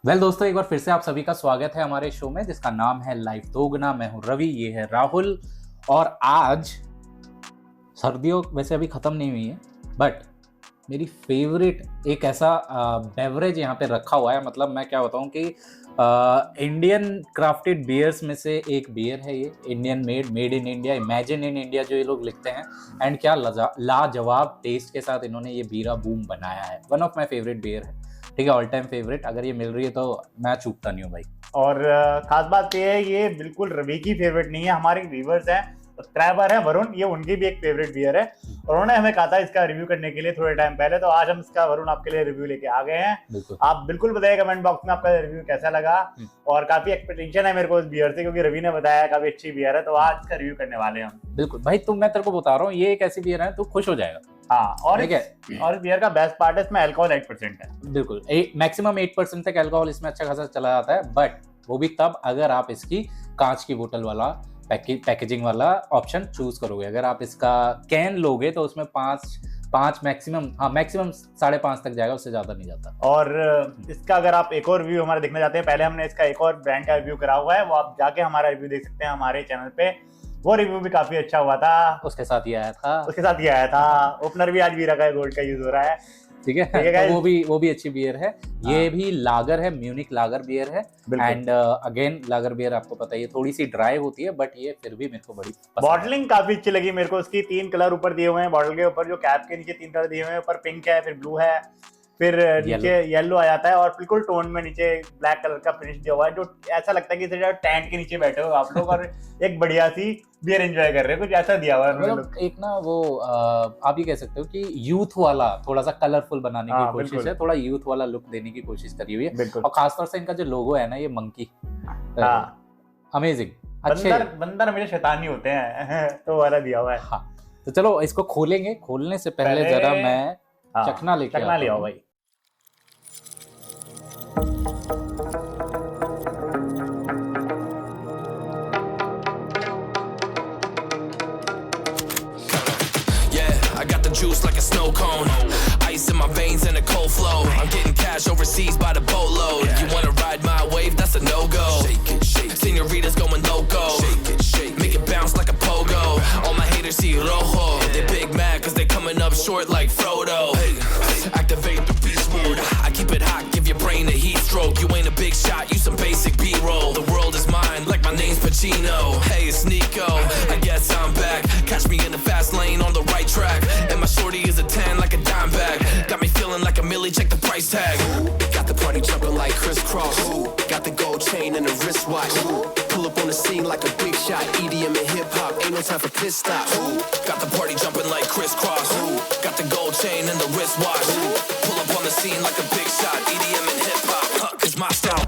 दोस्तों, एक बार फिर से आप सभी का स्वागत है हमारे शो में जिसका नाम है लाइफ दोगुना। मैं हूं रवि, ये है राहुल। और आज सर्दियों वैसे अभी ख़त्म नहीं हुई है, बट मेरी फेवरेट एक ऐसा बेवरेज यहाँ पे रखा हुआ है। मतलब मैं क्या बताऊँ कि इंडियन क्राफ्टेड बियर्स में से एक बियर है ये। Indian made in India, imagine in India जो ये लोग लिखते हैं। एंड क्या लाजवाब टेस्ट के साथ इन्होंने ये बीरा बूम बनाया है। One of my favourite beer है, ठीक है, ऑल टाइम फेवरेट। अगर ये मिल रही है तो मैं चूकता नहीं हूँ भाई। और खास बात ये है, ये बिल्कुल रवि की फेवरेट नहीं है, हमारे व्यूवर्स हैं, सब्सक्राइबर है वरुण, ये उनकी भी एक फेवरेट बियर है और उन्होंने हमें कहा था इसका रिव्यू करने के लिए थोड़े टाइम पहले। तो आज हम इसका वरुण आपके लिए रिव्यू लेके आ गए हैं। आप बिल्कुल बताइए कमेंट बॉक्स में आपका रिव्यू कैसा लगा। और काफी एक्सपेक्टेशन है मेरे को इस बियर से, क्योंकि रवि ने बताया काफी अच्छी बियर है, तो आज इसका रिव्यू करने वाले हैं हम। बिल्कुल भाई, मैं तेरे को बता रहा हूँ, ये एक ऐसी बियर है तू खुश हो जाएगा। हाँ, और इस बियर का बेस्ट पार्ट है इसमें अल्कोहल 8% है। बिल्कुल, मैक्सिमम 8% तक अल्कोहल इसमें अच्छा खासा चला जाता है, बट वो भी तब अगर आप इसकी कांच की बोतल वाला पैकेजिंग वाला ऑप्शन चूज करोगे। अगर आप इसका कैन लोगे तो उसमें पाँच मैक्सिमम 5.5 तक जाएगा, उससे ज्यादा नहीं जाता। और इसका अगर आप एक और रिव्यू हमारे देखना चाहते हैं, पहले हमने इसका एक और ब्रांड का रिव्यू करा हुआ है, वो आप जाके हमारा रिव्यू देख सकते हैं हमारे चैनल पे। वो रिव्यू भी काफी अच्छा हुआ था, उसके साथ ये आया था। ओपनर भी आज वीरा का गोल्ड का यूज हो रहा है, ठीक है। तो वो भी अच्छी बियर है। ये भी लागर है, म्यूनिक लागर बियर है। एंड अगेन लागर बियर आपको पता है थोड़ी सी ड्राई होती है, बट ये फिर भी मेरे को बड़ी बॉटलिंग काफी अच्छी लगी मेरे को। उसकी 3 कलर ऊपर दिए हुए हैं बॉटल के ऊपर, जो कैप के नीचे 3 कलर दिए हुए हैं। ऊपर पिंक है, फिर ब्लू है, फिर नीचे येलो आ जाता है और बिल्कुल टोन में नीचे ब्लैक कलर का फिनिश दिया हुआ है, जो ऐसा लगता है कि टेंट के नीचे बैठे हो आप लोग और एक बढ़िया सी बियर एंजॉय कर रहे हो, कुछ ऐसा दिया हुआ है। मतलब एक ना वो आप ये कह सकते हो कि यूथ वाला थोड़ा सा कलरफुल बनाने की कोशिश है, थोड़ा यूथ वाला लुक देने की कोशिश करी हुई है। और खासतौर से इनका जो लोगो है ना, ये मंकी, अमेजिंग। बंदर हमेशा शैतानी होते हैं तो वाला दिया हुआ है। हाँ, तो चलो इसको खोलेंगे। खोलने से पहले जरा मैं चखना ले आओ भाई। I got the juice like a snow cone. Ice in my veins and a cold flow. I'm getting cash overseas by the boatload. You wanna ride my wave? That's a no-go. Senoritas going loco. Make it bounce like a pogo. All my haters see rojo. They big mad cause they coming up short like Frodo. Activate the beast mode. I keep it hot, give your brain a heat stroke. You ain't a big shot, you some basic B-roll. The world is mine like my name's Pacino. Hey, it's Nico, I guess I'm back. Catch me in the fast lane on the right track. And my shorty is a 10 like a dime bag. Got me feeling like a milli, check the price tag. Got the party jumping like crisscross. Got the gold chain and the wristwatch. Pull up on the scene like a big shot. EDM and hip hop, ain't no time for piss stops. Got the party jumping like crisscross. Got the gold chain and the wristwatch. Pull up on the scene like a big shot. EDM and hip hop, cause my style.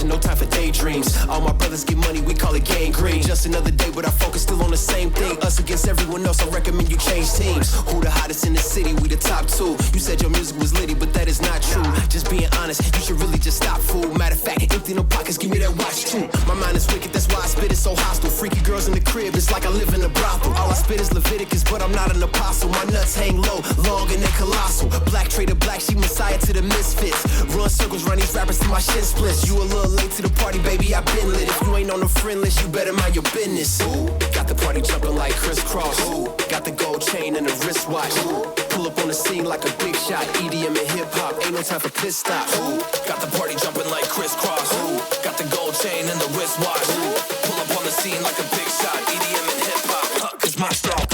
No time for daydreams. All my brothers get money, we call it gang green. Just another day, but our focus still on the same thing. Us against everyone else, I recommend you change teams. Who the hottest in the city? We the top 2. You said your music was litty, but that is not true. Just being honest, you should really just stop, fool. Matter of fact, empty no pockets, give me that watch too. My mind is wicked, that's why I spit it so hostile. Freaky girls in the crib, it's like I live in a brothel. All I spit is Leviticus, but I'm not an apostle. My nuts hang low, long and they colossal. Black trader black, she messiah to the misfits. Run circles, run these rappers till my shit splits. You a little late to the party, baby, I been lit. If you ain't on the friend list, you better mind your business. Got the party jumping like crisscross. Got the gold chain and the wristwatch. Pull up on the scene like a big shot. EDM and hip hop, ain't no time for piss stops. Got the party jumping like crisscross. Got the gold chain and the wristwatch. Pull up on the scene like a big shot. EDM and hip hop, cause my style.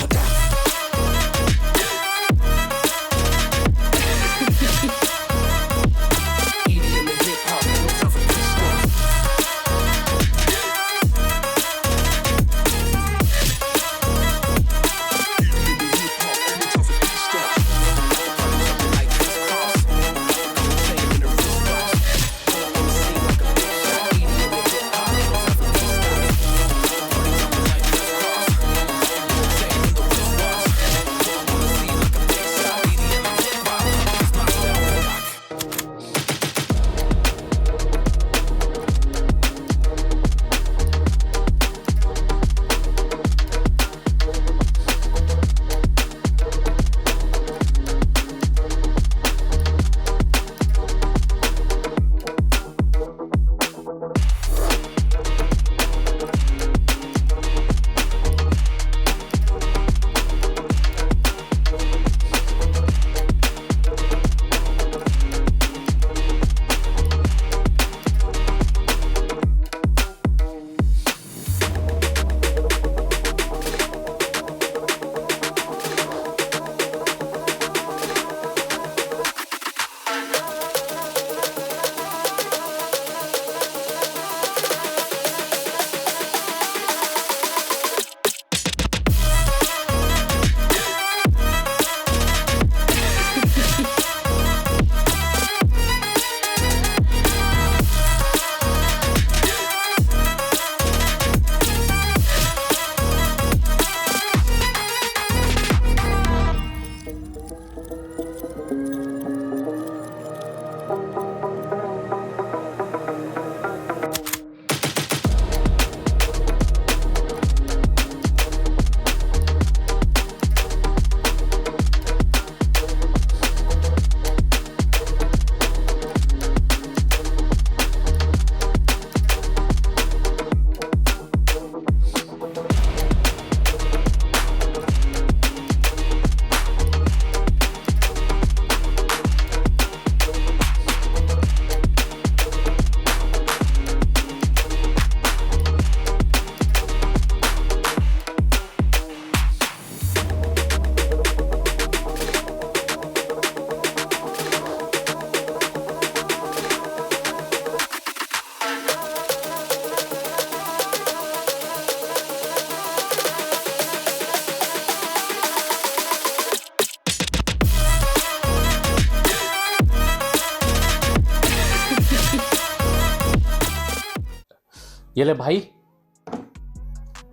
ये ले भाई,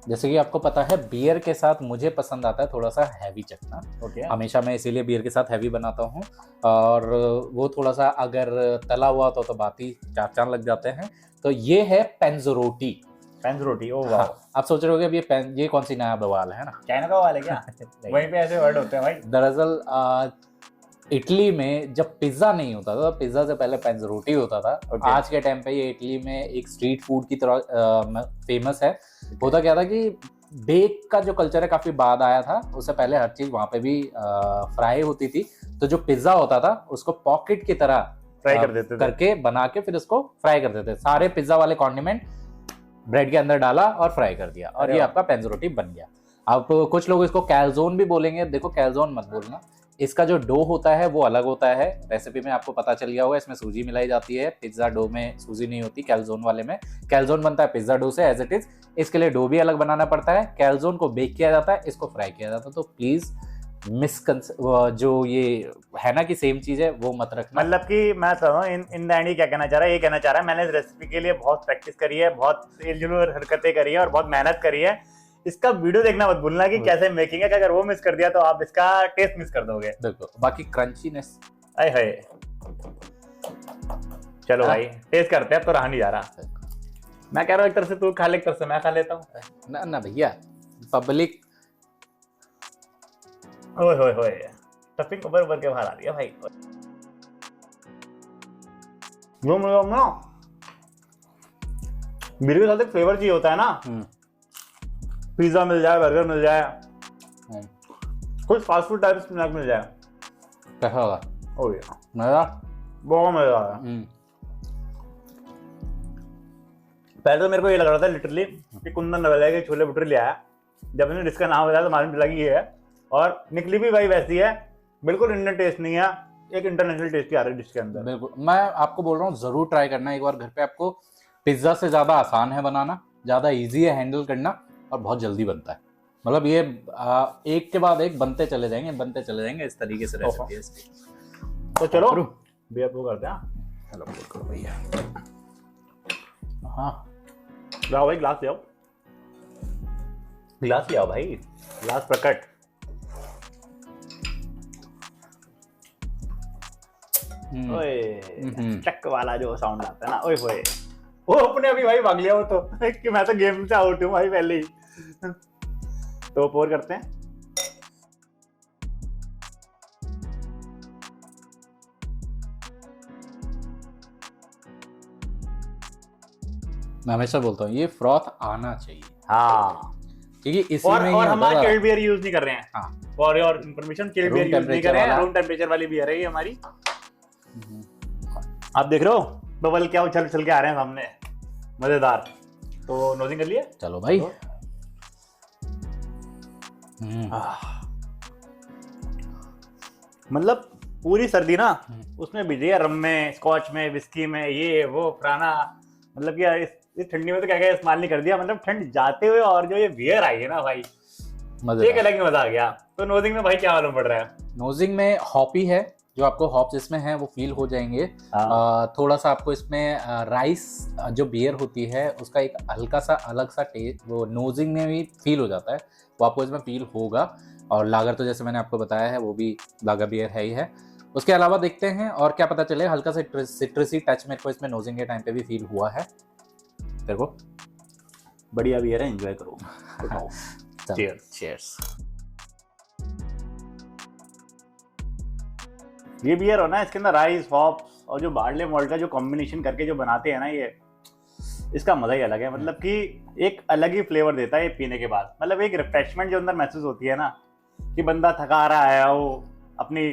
जैसे कि आपको पता है beer के साथ मुझे पसंद आता है थोड़ा सा हैवी चखना। ओके। हमेशा मैं इसीलिए बियर के साथ हैवी बनाता हूँ, और वो थोड़ा सा अगर तला हुआ तो बात ही चार चांद लग जाते हैं। तो ये है पेंजरोटी। पेंजरोटी, ओ वाह। हाँ, आप सोच रहे होगे ये कौन सी नया बवाल है ना। चाइना का वाला है क्या? वहीं पे ऐसे वर्ड होते हैं भाई। दरअसल इटली में जब पिज्जा नहीं होता था, पिज्जा से पहले पेंजरोटी होता था। Okay. आज के टाइम पे ये इटली में एक स्ट्रीट फूड की तरह फेमस है। होता क्या था कि बेक का जो कल्चर है काफी बाद आया था, उससे पहले हर चीज वहां पे भी फ्राई होती थी। तो जो पिज्जा होता था उसको पॉकेट की तरह फ्राई कर देते थे करके बना के फिर उसको फ्राई कर देते थे। सारे पिज्जा वाले कॉन्डिमेंट ब्रेड के अंदर डाला और फ्राई कर दिया, और ये आपका पेंजरोटी बन गया। अब कुछ लोग इसको कैलजोन भी बोलेंगे। देखो, कैलजोन मत बोलना, इसका जो डो होता है वो अलग होता है। रेसिपी में आपको पता चल गया होगा, इसमें सूजी मिलाई जाती है। पिज्जा डो में सूजी नहीं होती, कैलजोन वाले में। कैलजोन बनता है पिज्जा डो से एज इट इज, इसके लिए डो भी अलग बनाना पड़ता है। कैलजोन को बेक किया जाता है, इसको फ्राई किया जाता है। तो प्लीज जो ये है ना कि सेम चीज है, वो मत रखना। मतलब कि मैं समझ इन द एंड क्या कहना चाह रहा है, ये कहना चाह रहा है मैंने इस रेसिपी के लिए बहुत प्रैक्टिस करी है, बहुत इलजुल हरकतें करी है और बहुत मेहनत करी है। इसका वीडियो देखना मत भूलना कि कैसे मेकिंग है, कि अगर वो मिस कर दिया तो आप इसका टेस्ट मिस कर दोगे। देखो, बाकी क्रंचीनेस, आए हाय। चलो भाई टेस्ट करते हैं, अब तो रहा नहीं जा रहा। मैं कह रहा हूँ एक तरफ से तू खा ले, एक तरफ से मैं खा लेता हूँ। ना ना भैया, पब्लिक। ओए होए होए, स्टफिंग ऊपर ऊपर के बाहर आ रही है भाई। वो ना बियर के साथ एक फ्लेवर चाहिए होता है ना। पिज्जा मिल जाए, बर्गर मिल जाए, कुछ फास्ट फूड टाइप स्नैक मिल जाए, कैसा होगा? ओ यार मजा, बहुत मजा आया। पहले तो मेरे को ये लग रहा था लिटरली कि कुंदन नवलिया के छोले भटूरे ले आया। जब मैंने इसका नाम बताया तो मालूम चला कि ये है, और निकली भी भाई वैसी है। बिल्कुल इंडियन टेस्ट नहीं है, एक इंटरनेशनल टेस्ट की आ रही है डिश के अंदर। बिल्कुल, मैं आपको बोल रहा हूँ जरूर ट्राई करना एक बार घर पे। आपको पिज्जा से ज्यादा आसान है बनाना, ज्यादा इजी है हैंडल करना, और बहुत जल्दी बनता है। मतलब ये एक के बाद एक बनते चले जाएंगे इस तरीके से रेसिपी है इसकी। तो चलो भैया वो करते हैं। चलो बिल्कुल भैया। हाँ, लाओ भाई ग्लास ले आओ, ग्लास ले आओ भाई, ग्लास प्रकट। ओए चक वाला जो साउंड आता है ना, ओए होए, वो अपने अभी भाई भाग लिया वो तो कि मैं तो गेम से आउट हूँ भाई पहले ही। तो पोर करते हैं। मैं हमेशा बोलता हूँ ये फ्रॉथ आना चाहिए। हाँ, क्योंकि इसी और में ही हमारा होता है। चिल्ड बियर यूज नहीं कर रहे हैं। हाँ, for your information, chilled beer use नहीं कर रहे हैं, रूम टेम्परेचर वाली बियर है ये हमारी। आप देख रहे हो बबल क्या उछल उछल के आ रहे हैं सामने, मजेदार। तो नोजिंग कर लिए। चलो भाई। मतलब पूरी सर्दी ना उसमें बीती है, रम में, स्कॉच में, विस्की में, ये वो पुराना। मतलब कि यार इस ठंडी में तो क्या क्या इस्तेमाल नहीं कर दिया। मतलब ठंड जाते हुए और जो ये बियर आई है ना भाई, एक अलग ही मजा आ गया। तो नोजिंग में भाई क्या मालूम पड़ रहा है? नोजिंग में हॉपी है, जो आपको हॉप्स इसमें है वो फील हो जाएंगे। थोड़ा सा आपको इसमें राइस जो बियर होती है उसका एक हल्का सा अलग सा टेस्ट वो नोजिंग में भी फील हो जाता है, वो आपको इसमें फील होगा। और लागर तो जैसे मैंने आपको बताया है वो भी लागर बियर है ही है। उसके अलावा देखते हैं और क्या पता चले, हल्का सा सिट्रसी टच मेरे को इसमें नोजिंग के टाइम पे भी फील हुआ है। देखो बढ़िया बियर है, एंजॉय करो। चीयर्स। ये बियर हो ना, इसके अंदर राइस, हॉप्स और जो बार्ले मॉल्ट का जो कॉम्बिनेशन करके जो बनाते हैं ना, ये इसका मजा ही अलग है। मतलब कि एक अलग ही फ्लेवर देता है ये पीने के बाद। मतलब एक रिफ्रेशमेंट जो अंदर महसूस होती है ना, कि बंदा थका रहा है, वो अपनी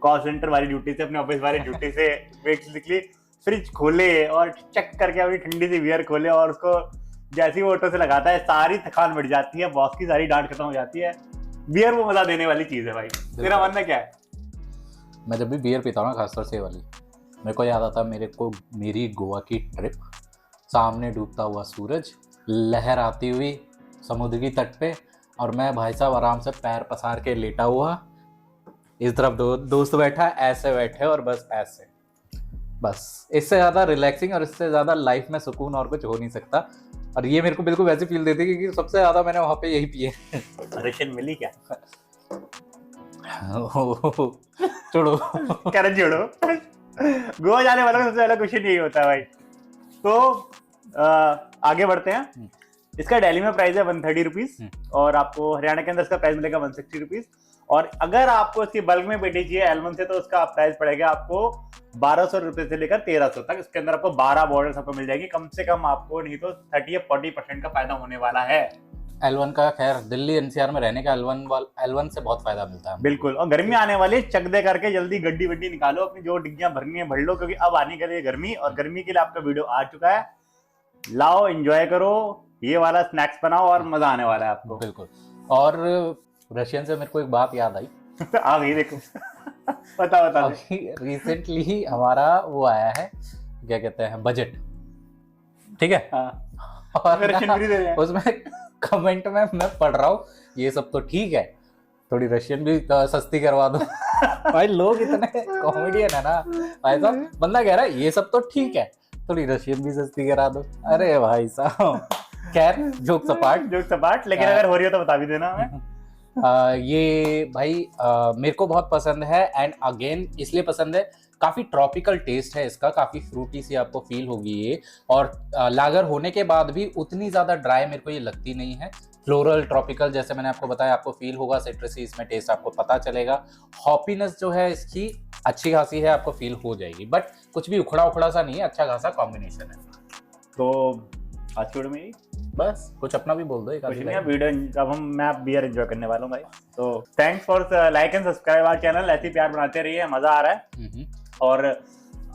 कॉल सेंटर वाली ड्यूटी से, अपने ऑफिस वाली ड्यूटी से बेसिकली फ्रिज खोले और चेक करके अपनी ठंडी सी बियर खोले और उसको जैसी वो ऑटो से लगाता है, सारी थकान बढ़ जाती है, बॉस की सारी डांट खत्म हो जाती है। बियर वो मजा देने वाली चीज है भाई। तेरा मानना क्या है? मैं जब भी बियर पीता हूँ ना, खासतौर से वाली, मेरे को याद आता है मेरी गोवा की ट्रिप। सामने डूबता हुआ सूरज, लहर आती हुई समुद्र की तट पे, और मैं भाई साहब आराम से पैर पसार के लेटा हुआ, इस तरफ दोस्त बैठा, ऐसे बैठे और बस ऐसे। बस इससे ज़्यादा रिलैक्सिंग और इससे ज़्यादा लाइफ में सुकून और कुछ हो नहीं सकता। और ये मेरे को बिल्कुल वैसे फील देती है क्योंकि सबसे ज्यादा मैंने वहां पे यही पिए। रशियन मिली क्या? छोड़ो। करन छोड़ो। गोवा जाने वालों का सबसे पहला क्वेश्चन यही होता है भाई। तो आगे बढ़ते हैं। इसका दिल्ली में प्राइस है 130 रुपीज और आपको हरियाणा के अंदर इसका प्राइस मिलेगा 160 रुपीज। और अगर आपको इसकी बल्क में पेटी चाहिए L1 से तो उसका प्राइस पड़ेगा आपको 1200 रुपए से लेकर 1300 तक। इसके अंदर आपको 12 बॉटल्स आपको मिल जाएगी। कम से कम आपको नहीं तो 30 या 40% का फायदा होने वाला है। L1 का खैर दिल्ली NCR में रहने का L1 से बहुत फायदा मिलता है। बिल्कुल। और गर्मी आने वाली है, चक दे करके जल्दी गड्डी वड्डी निकालो, अपनी जो डिग्गियां भरनी है भर लो, क्योंकि अब आने के लिए गर्मी, और गर्मी के लिए आपका वीडियो आ चुका है। लाओ, एंजॉय करो, ये वाला स्नैक्स बनाओ और मजा आने वाला है आपको। बिल्कुल। और रशियन से मेरे को एक बात याद आई। आ गई, देखो। बता अभी रिसेंटली हमारा वो आया है, क्या कहते हैं, बजट, ठीक है। और रशियन भी दे रहे हैं। उसमें कमेंट में मैं पढ़ रहा हूँ ये सब तो ठीक है, थोड़ी रशियन भी सस्ती करवा दो। भाई लोग इतने कॉमेडियन है ना भाई साहब, बंदा कह रहा है ये सब तो ठीक है, थोड़ी रशियन भी सस्ती करा दो। अरे भाई साहब, खैर जोक सपाट, लेकिन अगर हो रही हो तो बता भी देना हमें। ये भाई मेरे को बहुत पसंद है, एंड अगेन इसलिए पसंद है, काफी ट्रॉपिकल टेस्ट है इसका, काफी फ्रूटी सी आपको फील होगी ये। और लागर होने के बाद भी उतनी ज्यादा ड्राई मेरे को ये लगती नहीं है। फ्लोरल ट्रॉपिकल जैसे मैंने आपको बताया, आपको फील होगा, सिट्रसी इसमें टेस्ट आपको पता चलेगा। हॉपीनेस जो है इसकी अच्छी खासी है, आपको फील हो जाएगी, बट कुछ भी उखड़ा सा नहीं है, अच्छा खासा कॉम्बिनेशन है। तो आज की वीडियो में बस कुछ अपना भी बोल दो एक आधी लाइन। वीडियो अब मैं बियर एंजॉय करने वाला हूँ भाई। तो thanks for like and subscribe our channel. ऐसे ही प्यार बनाते रहिए, मजा आ रहा है। और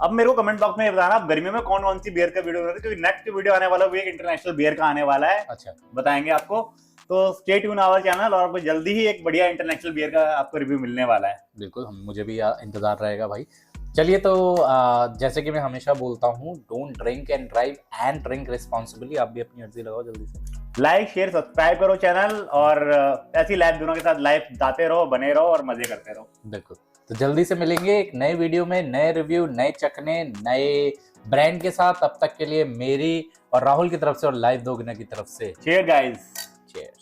अब मेरे को कमेंट बॉक्स में बताना आप गर्मियों में कौन सी बियर का वीडियो बनाते हैं, क्योंकि नेक्स्ट वीडियो आने वाला वो एक इंटरनेशनल बियर का आने वाला है। अच्छा, बताएंगे आपको। तो स्टे ट्यून आवर चैनल, और आपको जल्दी ही एक बढ़िया इंटरनेशनल बियर का आपको रिव्यू मिलने वाला है। बिल्कुल, मुझे भी इंतजार रहेगा भाई। चलिए, तो जैसे कि मैं हमेशा बोलता हूँ, don't drink and drive and drink responsibly. आप भी अपनी अर्जी लगाओ जल्दी से। लाइक शेयर सब्सक्राइब करो चैनल, और ऐसी लाइफ दोनों के साथ लाइफ दाते रहो, बने रहो और मजे करते रहो। बिल्कुल। तो जल्दी से मिलेंगे एक नए वीडियो में, नए रिव्यू, नए चखने, नए ब्रांड के साथ। तब तक के लिए मेरी और राहुल की तरफ से और लाइव दोगुना की तरफ से चीयर्स गाइस। चीयर्स।